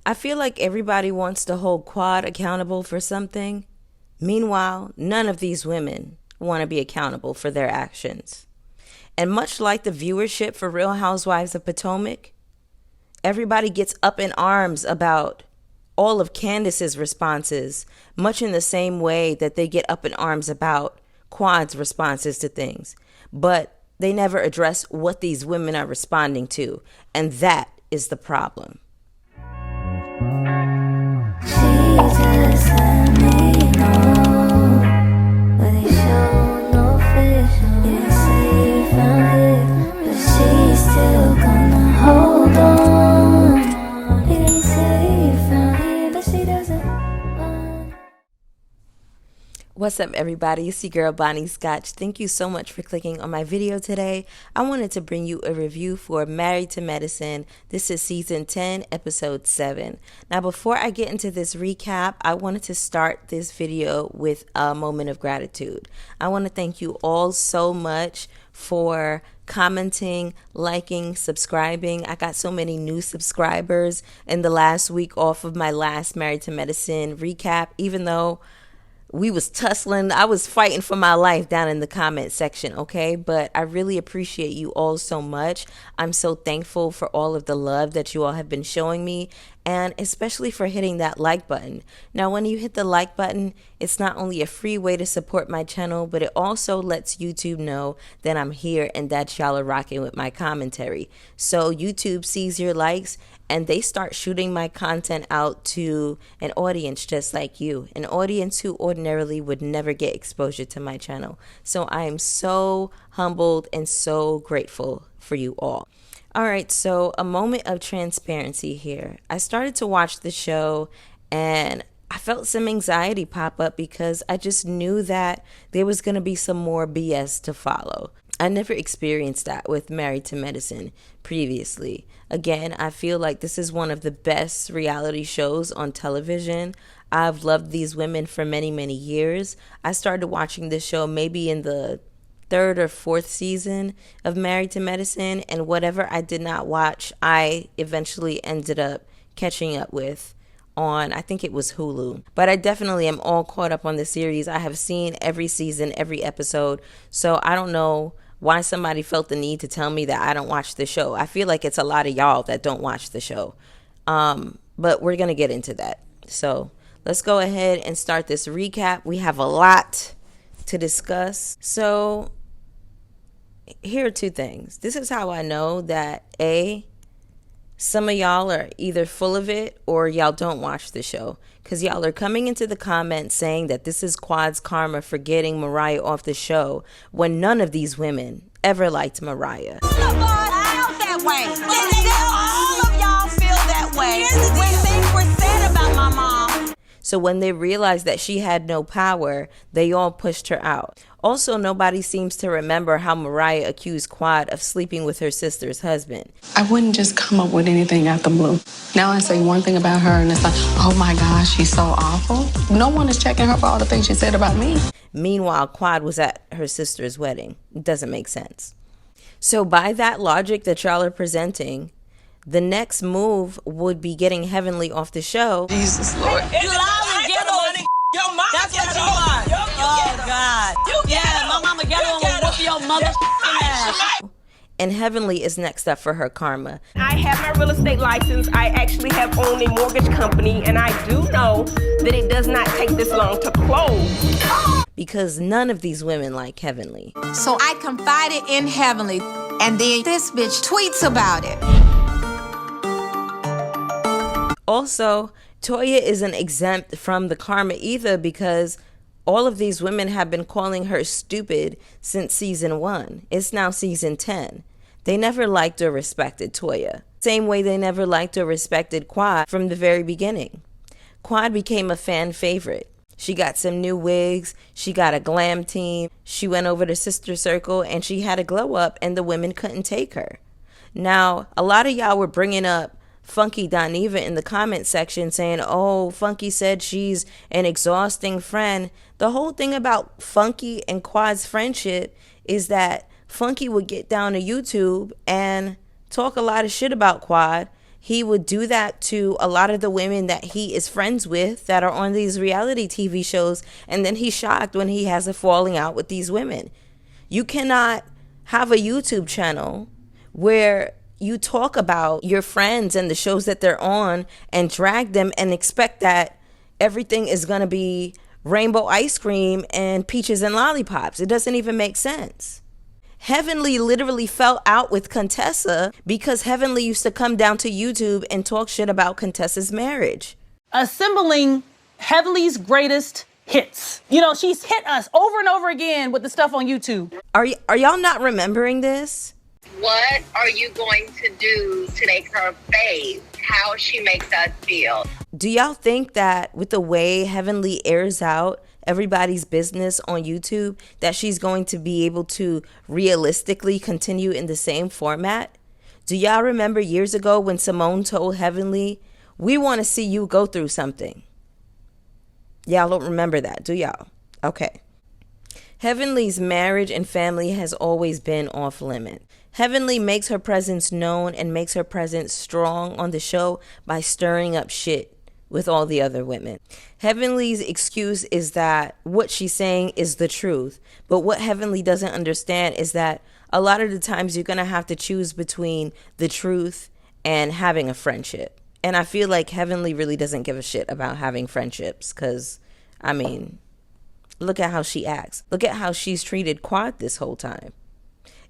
I feel like everybody wants to hold Quad accountable for something. Meanwhile, none of these women want to be accountable for their actions. And much like the viewership for Real Housewives of Potomac, everybody gets up in arms about all of Candace's responses, much in the same way that they get up in arms about Quad's responses to things. But they never address what these women are responding to, and that is the problem. What's up, everybody? It's your girl Bonnie Scotch. Thank you so much for clicking on my video today. I wanted to bring you a review for Married to Medicine. This is season 10, episode 7. Now, before I get into this recap, I wanted to start this video with a moment of gratitude. I want to thank you all so much for commenting, liking, subscribing. I got so many new subscribers in the last week off of my last Married to Medicine recap, even though we was tussling. I was fighting for my life down in the comment section, okay? But I really appreciate you all so much. I'm so thankful for all of the love that you all have been showing me, and especially for hitting that like button. Now, when you hit the like button, it's not only a free way to support my channel, but it also lets YouTube know that I'm here and that y'all are rocking with my commentary. So YouTube sees your likes and they start shooting my content out to an audience just like you, an audience who ordinarily would never get exposure to my channel. So I am so humbled and so grateful for you all. All right, so a moment of transparency here. I started to watch the show and I felt some anxiety pop up because I just knew that there was going to be some more BS to follow. I never experienced that with Married to Medicine previously. Again, I feel like this is one of the best reality shows on television. I've loved these women for many, many years. I started watching this show maybe in the third or fourth season of Married to Medicine, and whatever I did not watch, I eventually ended up catching up with on, I think it was Hulu. But I definitely am all caught up on the series. I have seen every season, every episode, so I don't know why somebody felt the need to tell me that I don't watch the show. I feel like it's a lot of y'all that don't watch the show. But we're going to get into that. So let's go ahead and start this recap. We have a lot to discuss. So here are two things. This is how I know that some of y'all are either full of it or y'all don't watch the show, because y'all are coming into the comments saying that this is Quad's karma for getting Mariah off the show when none of these women ever liked Mariah. I felt that way. All of y'all feel that way when things were said about my mom. So when they realized that she had no power, they all pushed her out. Also, nobody seems to remember how Mariah accused Quad of sleeping with her sister's husband. I wouldn't just come up with anything out the blue. Now I say one thing about her and it's like, oh my gosh, she's so awful. No one is checking her for all the things she said about me. Meanwhile, Quad was at her sister's wedding. It doesn't make sense. So by that logic that y'all are presenting, the next move would be getting Heavenly off the show. Jesus Lord. You lie and get money. Your mama. That's what you are. Oh God. Yeah, my mama get on and whoop your mother ass. And Heavenly is next up for her karma. I have my real estate license. I actually have owned a mortgage company, and I do know that it does not take this long to close. Because none of these women like Heavenly. So I confided in Heavenly, and then this bitch tweets about it. Also, Toya isn't exempt from the karma either, because all of these women have been calling her stupid since season 1. It's now season 10. They never liked or respected Toya. Same way they never liked or respected Quad from the very beginning. Quad became a fan favorite. She got some new wigs, she got a glam team, she went over to Sister Circle, and she had a glow up, and the women couldn't take her. Now, a lot of y'all were bringing up Funky Doniva in the comment section saying, oh, Funky said she's an exhausting friend. The whole thing about Funky and Quad's friendship is that Funky would get down to YouTube and talk a lot of shit about Quad, he would do that to a lot of the women that he is friends with that are on these reality TV shows, and then he's shocked when he has a falling out with these women. You cannot have a YouTube channel where you talk about your friends and the shows that they're on and drag them and expect that everything is going to be rainbow ice cream and peaches and lollipops. It doesn't even make sense. Heavenly literally fell out with Contessa because Heavenly used to come down to YouTube and talk shit about Contessa's marriage. Assembling Heavenly's greatest hits. You know, she's hit us over and over again with the stuff on YouTube. Are y'all not remembering this? What are you going to do to make her face how she makes us feel? Do y'all think that with the way Heavenly airs out everybody's business on YouTube, that she's going to be able to realistically continue in the same format? Do y'all remember years ago when Simone told Heavenly, we want to see you go through something? Y'all don't remember that, do y'all? Okay. Heavenly's marriage and family has always been off limit. Heavenly makes her presence known and makes her presence strong on the show by stirring up shit with all the other women. Heavenly's excuse is that what she's saying is the truth. But what Heavenly doesn't understand is that a lot of the times you're going to have to choose between the truth and having a friendship. And I feel like Heavenly really doesn't give a shit about having friendships because, I mean, look at how she acts. Look at how she's treated Quad this whole time.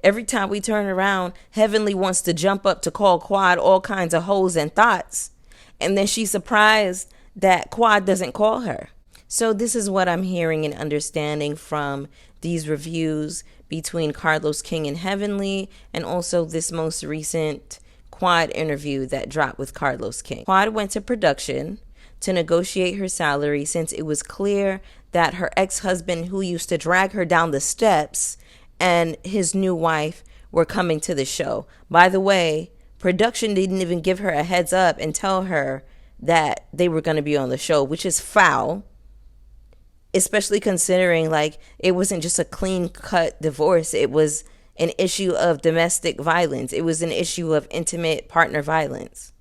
Every time we turn around, Heavenly wants to jump up to call Quad all kinds of hoes and thoughts. And then she's surprised that Quad doesn't call her. So this is what I'm hearing and understanding from these reviews between Carlos King and Heavenly, and also this most recent Quad interview that dropped with Carlos King. Quad went to production to negotiate her salary since it was clear that her ex-husband, who used to drag her down the steps, and his new wife were coming to the show. By the way, production didn't even give her a heads up and tell her that they were going to be on the show, which is foul, especially considering like it wasn't just a clean cut divorce. It was an issue of domestic violence. It was an issue of intimate partner violence.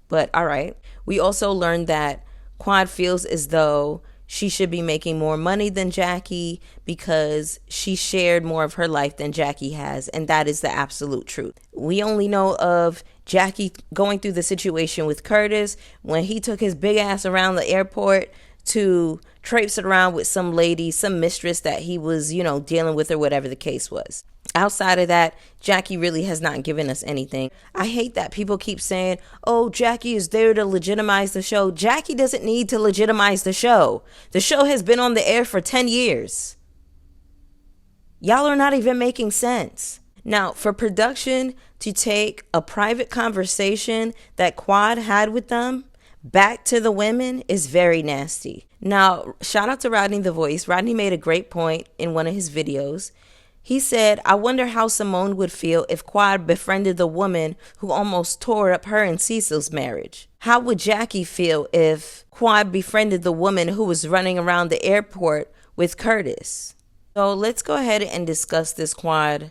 But all right. We also learned that Quad feels as though she should be making more money than Jackie because she shared more of her life than Jackie has. And that is the absolute truth. We only know of Jackie going through the situation with Curtis when he took his big ass around the airport to traipse around with some lady, some mistress that he was, dealing with or whatever the case was. Outside of that, Jackie really has not given us anything. I hate that people keep saying, oh, Jackie is there to legitimize the show. Jackie doesn't need to legitimize the show. The show has been on the air for 10 years. Y'all are not even making sense. Now, for production to take a private conversation that Quad had with them back to the women is very nasty. Now, shout out to Rodney the Voice. Rodney made a great point in one of his videos. He said, I wonder how Simone would feel if Quad befriended the woman who almost tore up her and Cecil's marriage. How would Jackie feel if Quad befriended the woman who was running around the airport with Curtis? So let's go ahead and discuss this Quad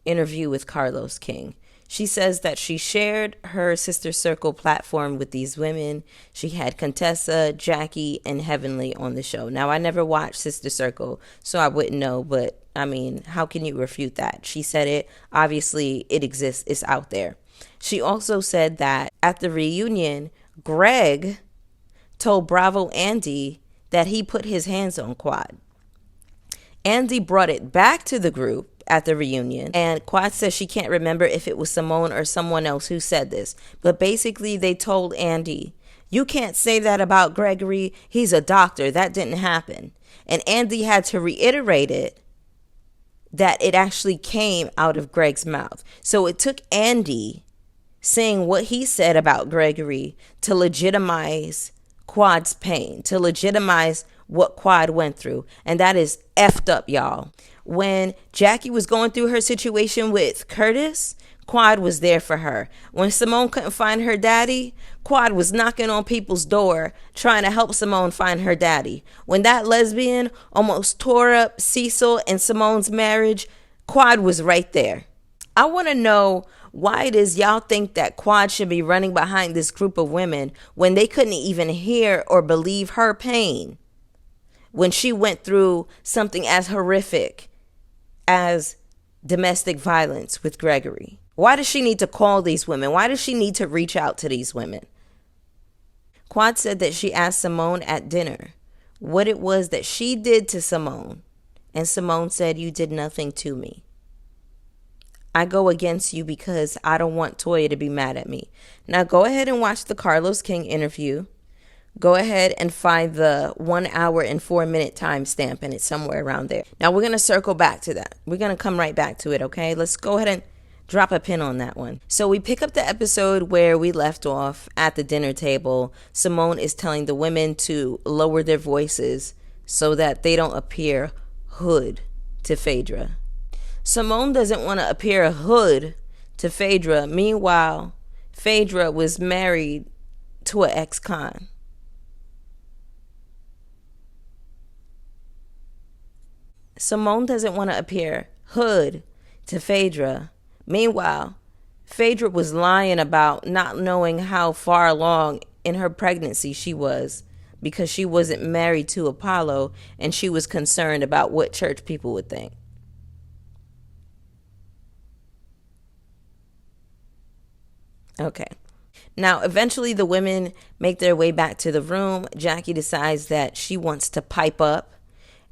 interview with Carlos King. She says that she shared her Sister Circle platform with these women. She had Contessa, Jackie, and Heavenly on the show. Now, I never watched Sister Circle, so I wouldn't know, but I mean, how can you refute that? She said it. Obviously, it exists. It's out there. She also said that at the reunion, Greg told Bravo Andy that he put his hands on Quad. Andy brought it back to the group at the reunion, and Quad says she can't remember if it was Simone or someone else who said this, but basically they told Andy, you can't say that about Gregory. He's a doctor. That didn't happen. And Andy had to reiterate it, that it actually came out of Greg's mouth. So it took Andy saying what he said about Gregory to legitimize Quad's pain, to legitimize what Quad went through. And that is effed up, y'all. When Jackie was going through her situation with Curtis, Quad was there for her. When Simone couldn't find her daddy, Quad was knocking on people's door trying to help Simone find her daddy. When that lesbian almost tore up Cecil and Simone's marriage, Quad was right there. I want to know why does y'all think that Quad should be running behind this group of women when they couldn't even hear or believe her pain when she went through something as horrific as domestic violence with Gregory? Why does she need to call these women? Why does she need to reach out to these women? Quad said that she asked Simone at dinner what it was that she did to Simone, and Simone said, "You did nothing to me. I go against you because I don't want Toya to be mad at me." Now go ahead and watch the Carlos King interview. Go ahead and find the 1 hour and 4 minute timestamp, and it's somewhere around there. Now we're going to circle back to that. We're going to come right back to it, okay? Let's go ahead and drop a pin on that one. So we pick up the episode where we left off at the dinner table. Simone is telling the women to lower their voices so that they don't appear hood to Phaedra. Simone doesn't want to appear hood to Phaedra. Meanwhile, Phaedra was married to an ex-con. Simone doesn't want to appear hood to Phaedra. Meanwhile, Phaedra was lying about not knowing how far along in her pregnancy she was because she wasn't married to Apollo and she was concerned about what church people would think. Okay. Now, eventually the women make their way back to the room. Jackie decides that she wants to pipe up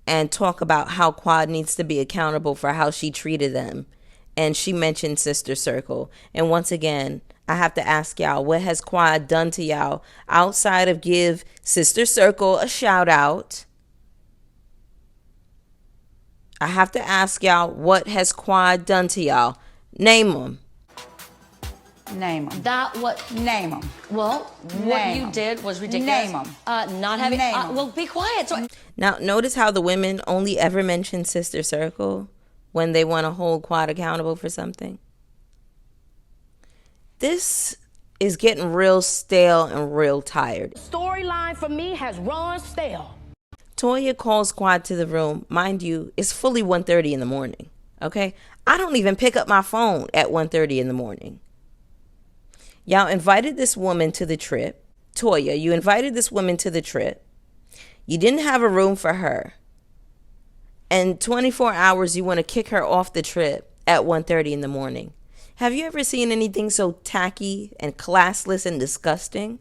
and talk about how Quad needs to be accountable for how she treated them. And she mentioned Sister Circle. And once again, I have to ask y'all, what has Quad done to y'all outside of give Sister Circle a shout out? I have to ask y'all, what has Quad done to y'all? Name them. Name them. Name them. Well, what you did was ridiculous. Name them. Not having. Name 'em. Well, be quiet. So, Now, notice how the women only ever mention Sister Circle when they want to hold Quad accountable for something. This is getting real stale and real tired. Storyline for me has run stale. Toya calls Quad to the room. Mind you, it's fully 1:30 in the morning. Okay? I don't even pick up my phone at 1:30 in the morning. Y'all invited this woman to the trip. Toya, you invited this woman to the trip. You didn't have a room for her. And 24 hours, you want to kick her off the trip at 1:30 in the morning. Have you ever seen anything so tacky and classless and disgusting?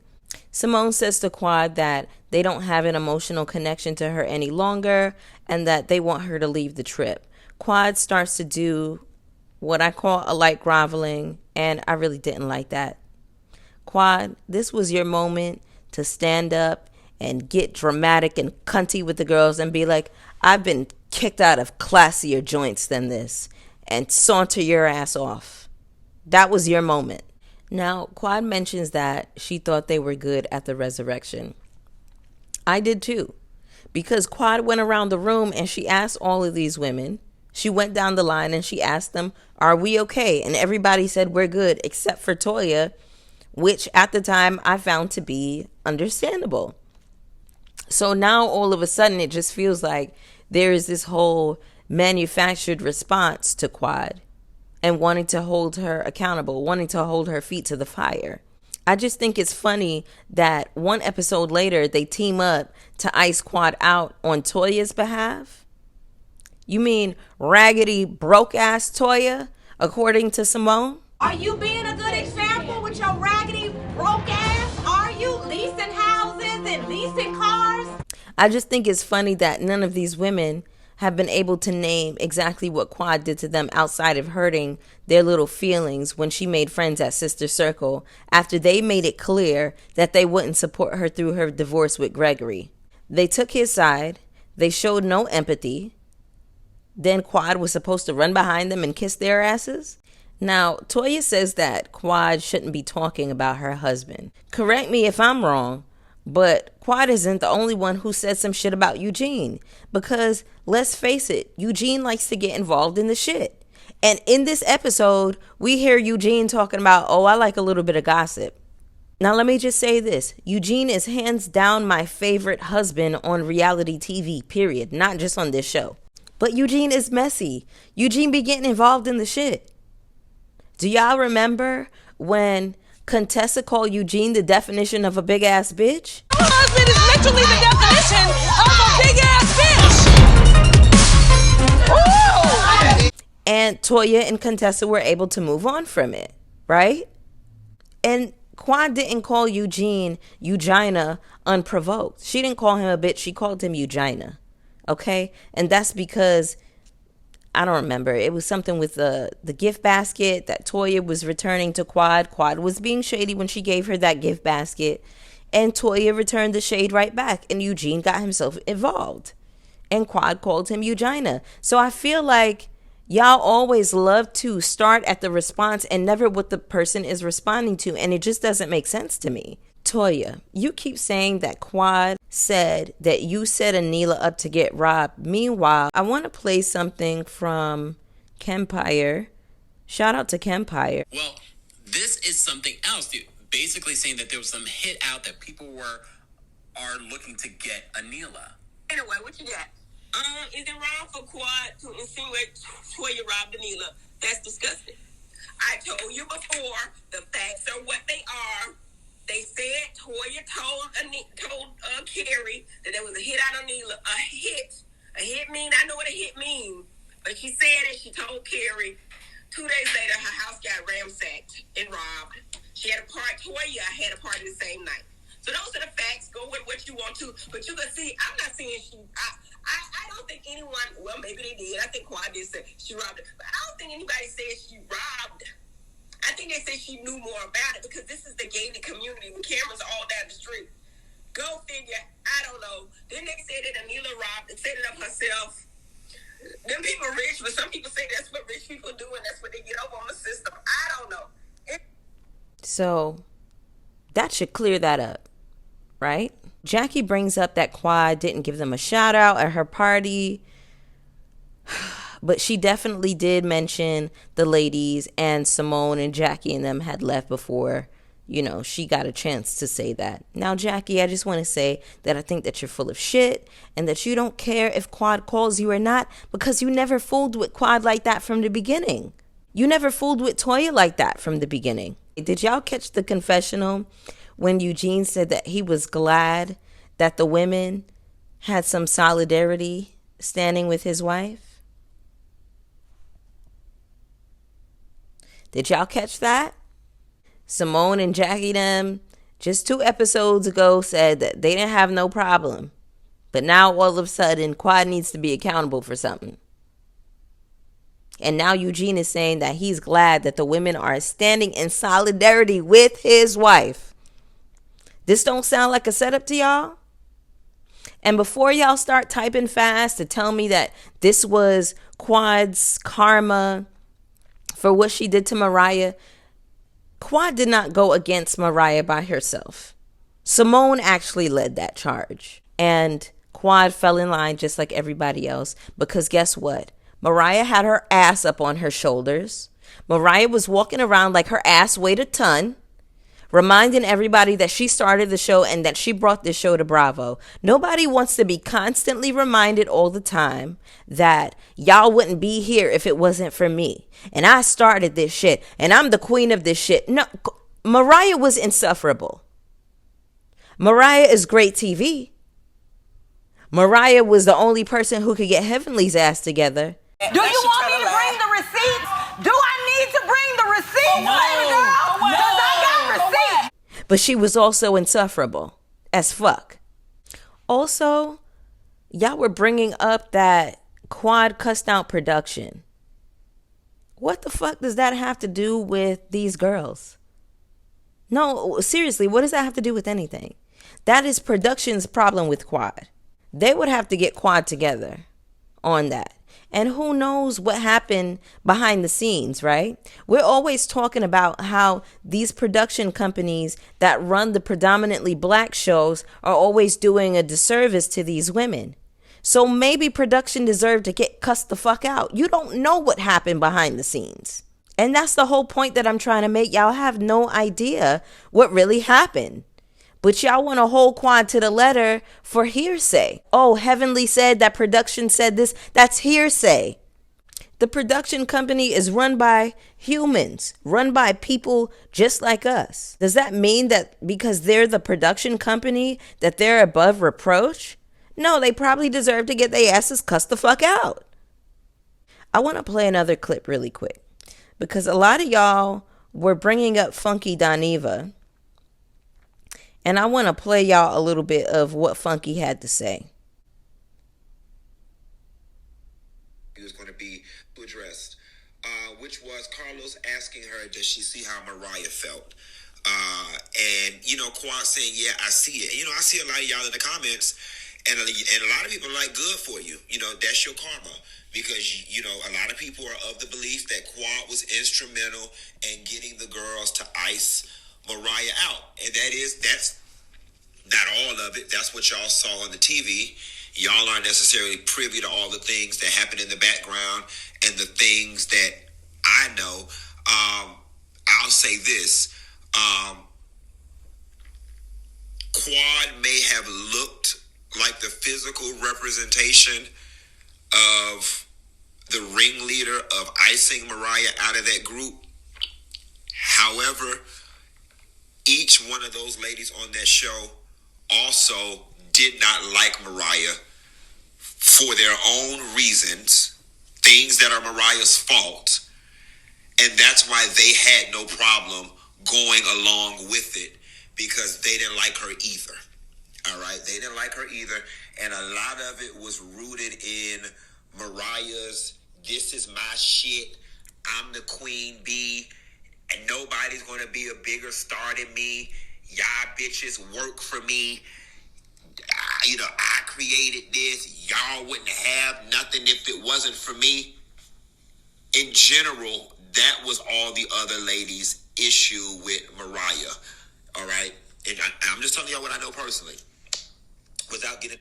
Simone says to Quad that they don't have an emotional connection to her any longer and that they want her to leave the trip. Quad starts to do what I call a light groveling, and I really didn't like that. Quad, this was your moment to stand up and get dramatic and cunty with the girls and be like, I've been kicked out of classier joints than this, and saunter your ass off. That was your moment. Now, Quad mentions that she thought they were good at the resurrection. I did too, because Quad went around the room and she asked all of these women, she went down the line and she asked them, are we okay? And everybody said we're good except for Toya, which at the time I found to be understandable. So now all of a sudden it just feels like there is this whole manufactured response to Quad and wanting to hold her accountable, wanting to hold her feet to the fire. I just think it's funny that one episode later they team up to ice Quad out on Toya's behalf. You mean raggedy broke ass Toya, according to Simone? Are you being a good example with your raggedy, broke ass? Are you leasing houses and leasing cars? I just think it's funny that none of these women have been able to name exactly what Quad did to them outside of hurting their little feelings when she made friends at Sister Circle after they made it clear that they wouldn't support her through her divorce with Gregory. They took his side. They showed no empathy. Then Quad was supposed to run behind them and kiss their asses? Now, Toya says that Quad shouldn't be talking about her husband. Correct me if I'm wrong, but Quad isn't the only one who said some shit about Eugene. Because, let's face it, Eugene likes to get involved in the shit. And in this episode, we hear Eugene talking about, oh, I like a little bit of gossip. Now, let me just say this. Eugene is hands down my favorite husband on reality TV, period. Not just on this show. But Eugene is messy. Eugene be getting involved in the shit. Do y'all remember when Contessa called Eugene the definition of a big ass bitch? My husband is literally the definition of a big ass bitch. Ooh. And Toya and Contessa were able to move on from it, right? And Quad didn't call Eugene Eugina unprovoked. She didn't call him a bitch. She called him Eugina. Okay? And that's because, I don't remember. It was something with the gift basket that Toya was returning to Quad. Quad was being shady when she gave her that gift basket. And Toya returned the shade right back. And Eugene got himself involved. And Quad called him Eugina. So I feel like y'all always love to start at the response and never what the person is responding to. And it just doesn't make sense to me. Toya, you keep saying that Quad said that you set Anila up to get robbed. Meanwhile, I want to play something from Kempire. Shout out to Kempire. Well, this is something else, dude. Basically saying that there was some hit out that people are looking to get Anila. Anyway, what you got? Is it wrong for Quad to insinuate Toya robbed Anila? That's disgusting. I told you before, the facts are what they are. They said Toya told Carrie that there was a hit out on Anila. A hit mean, I know what a hit means. But she said it, she told Carrie. 2 days later, her house got ransacked and robbed. She had a party, Toya had a party the same night. So those are the facts. Go with what you want to. But you can see, I'm not saying I don't think anyone, well, maybe they did. I think Quad did say she robbed her. But I don't think anybody said she robbed. I think they said she knew more about it because this is the gated community with cameras all down the street. Go figure. I don't know. Then they said that Anila robbed and set it up herself. Them people rich, but some people say that's what rich people do and that's what they get over on the system. I don't know. So that should clear that up, right? Jackie brings up that Quad didn't give them a shout out at her party. But she definitely did mention the ladies, and Simone and Jackie and them had left before, she got a chance to say that. Now, Jackie, I just want to say that I think that you're full of shit and that you don't care if Quad calls you or not because you never fooled with Quad like that from the beginning. You never fooled with Toya like that from the beginning. Did y'all catch the confessional when Eugene said that he was glad that the women had some solidarity standing with his wife? Did y'all catch that? Simone and Jackie them just 2 episodes ago said that they didn't have no problem. But now all of a sudden Quad needs to be accountable for something. And now Eugene is saying that he's glad that the women are standing in solidarity with his wife. This don't sound like a setup to y'all? And before y'all start typing fast to tell me that this was Quad's karma for what she did to Mariah, Quad did not go against Mariah by herself. Simone actually led that charge. And Quad fell in line just like everybody else because guess what? Mariah had her ass up on her shoulders. Mariah was walking around like her ass weighed a ton, reminding everybody that she started the show and that she brought this show to Bravo. Nobody wants to be constantly reminded all the time that y'all wouldn't be here if it wasn't for me. And I started this shit and I'm the queen of this shit. No, Mariah was insufferable. Mariah is great TV. Mariah was the only person who could get Heavenly's ass together. Do you want me to bring the receipts? Do I need to bring the receipts, baby girl? Because I got receipts. But she was also insufferable as fuck. Also, y'all were bringing up that Quad cussed out production. What the fuck does that have to do with these girls? No, seriously, what does that have to do with anything? That is production's problem with Quad. They would have to get Quad together on that. And who knows what happened behind the scenes, right? We're always talking about how these production companies that run the predominantly black shows are always doing a disservice to these women. So maybe production deserved to get cussed the fuck out. You don't know what happened behind the scenes. And that's the whole point that I'm trying to make. Y'all have no idea what really happened. But y'all want to hold Quad to the letter for hearsay. Oh, Heavenly said that production said this. That's hearsay. The production company is run by humans, run by people just like us. Does that mean that because they're the production company that they're above reproach? No, they probably deserve to get their asses cussed the fuck out. I want to play another clip really quick because a lot of y'all were bringing up Funky Doniva, and I want to play y'all a little bit of what Funky had to say. He was going to be addressed, which was Carlos asking her, does she see how Mariah felt? And, Quad saying, yeah, I see it. I see a lot of y'all in the comments, and a lot of people are like, good for you. That's your karma. Because, a lot of people are of the belief that Quad was instrumental in getting the girls to ice Mariah out. And that's not all of it. That's what y'all saw on the TV. Y'all aren't necessarily privy to all the things that happen in the background and the things that I know. I'll say this. Quad may have looked like the physical representation of the ringleader of icing Mariah out of that group. However, each one of those ladies on that show also did not like Mariah for their own reasons, things that are Mariah's fault, and that's why they had no problem going along with it, because they didn't like her either. All right, they didn't like her either, and a lot of it was rooted in Mariah's, this is my shit, I'm the queen bee, and nobody's going to be a bigger star than me, y'all bitches work for me, I created this, y'all wouldn't have nothing if it wasn't for me. In general, that was all the other ladies' issue with Mariah, all right? And I'm just telling y'all what I know personally, without getting...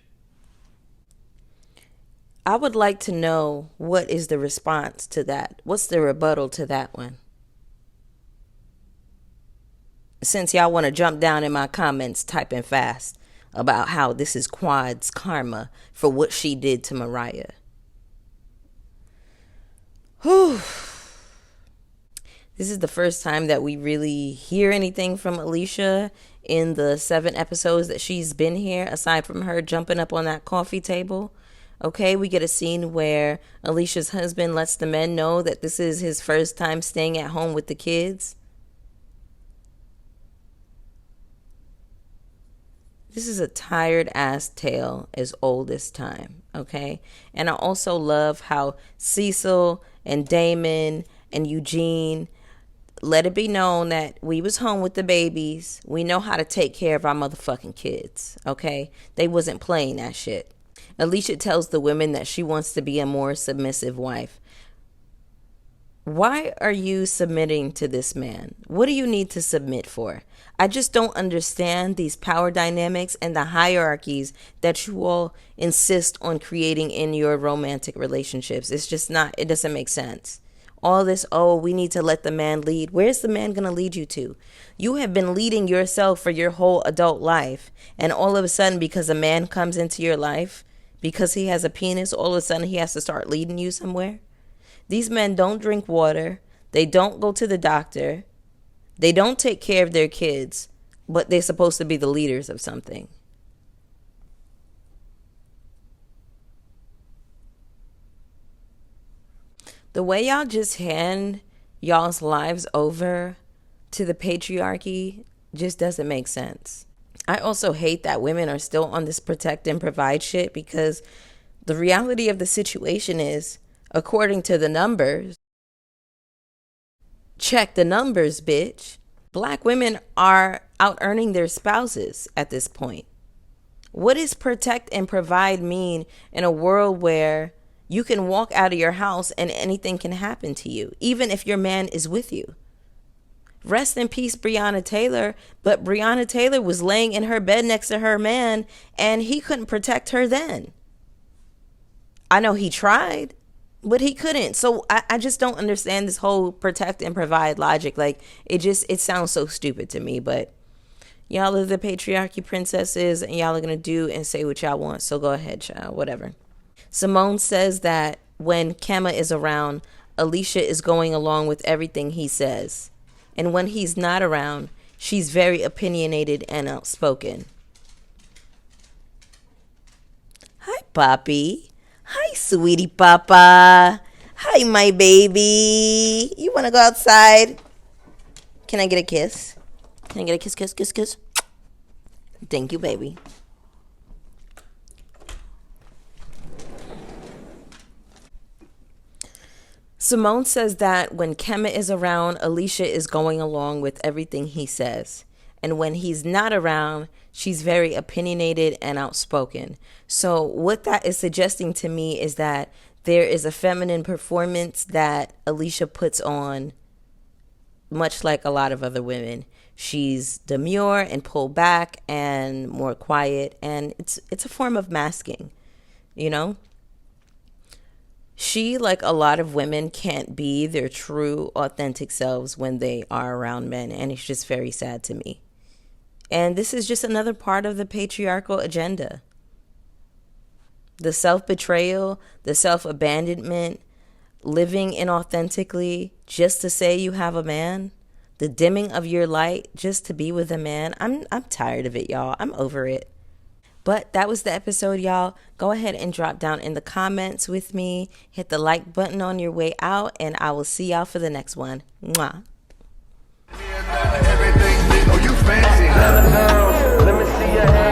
I would like to know, what is the response to that? What's the rebuttal to that one? Since y'all want to jump down in my comments typing fast about how this is Quad's karma for what she did to Mariah. Whew. This is the first time that we really hear anything from Alicia in the 7 episodes that she's been here, aside from her jumping up on that coffee table. Okay, we get a scene where Alicia's husband lets the men know that this is his first time staying at home with the kids. This is a tired ass tale as old as time, okay? And I also love how Cecil and Damon and Eugene let it be known that we was home with the babies. We know how to take care of our motherfucking kids, okay? They wasn't playing that shit. Alicia tells the women that she wants to be a more submissive wife. Why are you submitting to this man? What do you need to submit for? I just don't understand these power dynamics and the hierarchies that you all insist on creating in your romantic relationships. It's just not, it doesn't make sense. All this, we need to let the man lead. Where's the man going to lead you to? You have been leading yourself for your whole adult life. And all of a sudden, because a man comes into your life, because he has a penis, all of a sudden he has to start leading you somewhere? These men don't drink water. They don't go to the doctor. They don't take care of their kids, but they're supposed to be the leaders of something. The way y'all just hand y'all's lives over to the patriarchy just doesn't make sense. I also hate that women are still on this protect and provide shit, because the reality of the situation is, according to the numbers, check the numbers, bitch, Black women are out earning their spouses at this point. What does protect and provide mean in a world where you can walk out of your house and anything can happen to you, even if your man is with you? Rest in peace, Breonna Taylor, but Breonna Taylor was laying in her bed next to her man and he couldn't protect her then. I know he tried, but he couldn't. So I just don't understand this whole protect and provide logic. Like, it sounds so stupid to me, but y'all are the patriarchy princesses and y'all are going to do and say what y'all want. So go ahead, child, whatever. Simone says that when Kemma is around, Alicia is going along with everything he says. And when he's not around, she's very opinionated and outspoken. Hi, Poppy. Hi, sweetie papa. Hi, my baby. You want to go outside? Can I get a kiss? Can I get a kiss, kiss, kiss, kiss? Thank you, baby. Simone says that when Kemma is around, Alicia is going along with everything he says. And when he's not around, she's very opinionated and outspoken. So what that is suggesting to me is that there is a feminine performance that Alicia puts on, much like a lot of other women. She's demure and pulled back and more quiet, and it's a form of masking, you know? She, like a lot of women, can't be their true, authentic selves when they are around men, and it's just very sad to me. And this is just another part of the patriarchal agenda. The self-betrayal, the self-abandonment, living inauthentically just to say you have a man, the dimming of your light just to be with a man. I'm tired of it, y'all. I'm over it. But that was the episode, y'all. Go ahead and drop down in the comments with me. Hit the like button on your way out, and I will see y'all for the next one. Mwah. Everything, oh, you fancy. Let me see your hands.